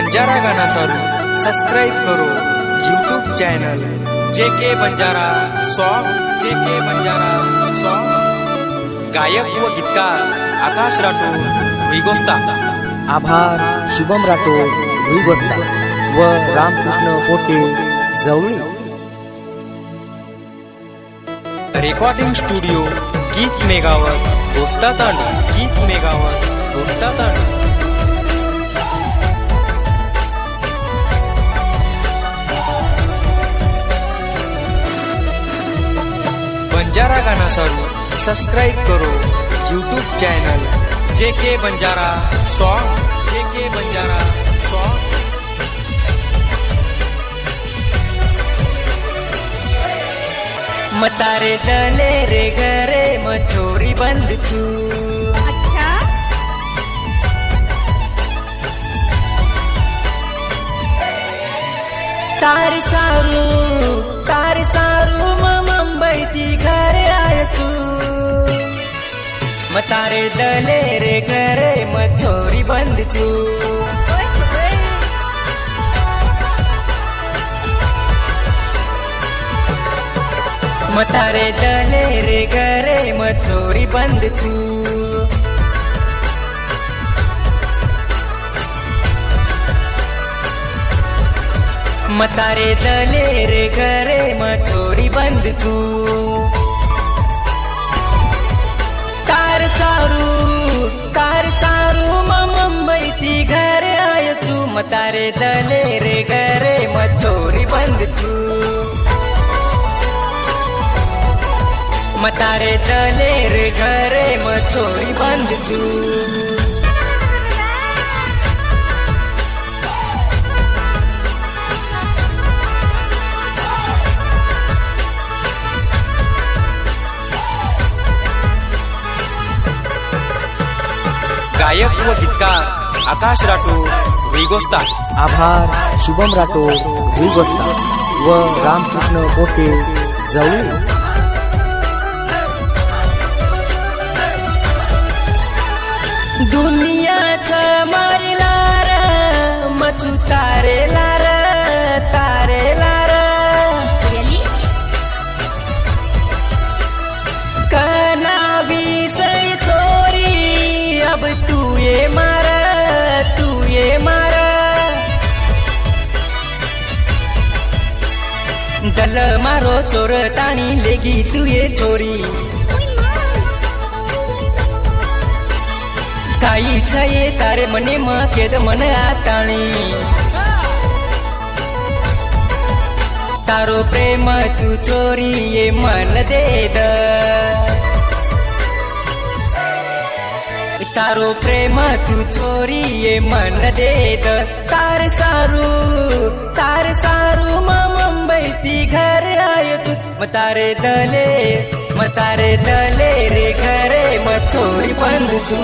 बंजारा गाना सारू सब्सक्राइब करो YouTube channel JK Banjara song. JK Banjara song गायक व गीतकार आकाश राठोड भुईगोस्ता। आभार शुभम राठोड भुईगोस्ता व रामकृष्ण पोटे जवळी। रेकॉर्डिंग स्टुडिओ गीत मेगावर दोस्ता तांडू। गीत मेगावर दोस्ता तांडू। बंजारा गाना सारू सब्सक्राइब करो YouTube channel JK Banjara song. JK Banjara song. मतारे दले रे घरे मछोरी बंद छू। अच्छा तारी सारू मुंबई ती घरे आय छू। मतारे दले रे घरे मछोरी बंद छू। मतारे दले रे घरे मछोरी बंद छू। मतारे दले रे घरे मछोरी बंद छू। तार सारू मुंबई ती घरे आय छू। मतारे दले रे घरे मछोरी बंद छू। मतारे दले रे घरे मछोरी बंद छू। गायक व गीतकार आकाश राठोड भुईगोस्ता। आभार शुभम राठोड भुईगोस्ता व रामकृष्ण पोटे जवळी। दुनियाचा मारिलार मचू तारेलार तारेलार। कनावी सई छोरी अब तू ये मारा तू ये मारा। दल मारो चोर ताणी लेगी तू ये छोरी। काई छये तारे मने केद मन आताणी। तारो प्रेम तू चोरी ये मन दे द। तारो प्रेम तू चोरी ये मन दे द। तार सारू मुंबई ती घर आय तू। मतारे दले रे घरे मछोरी बंद छू।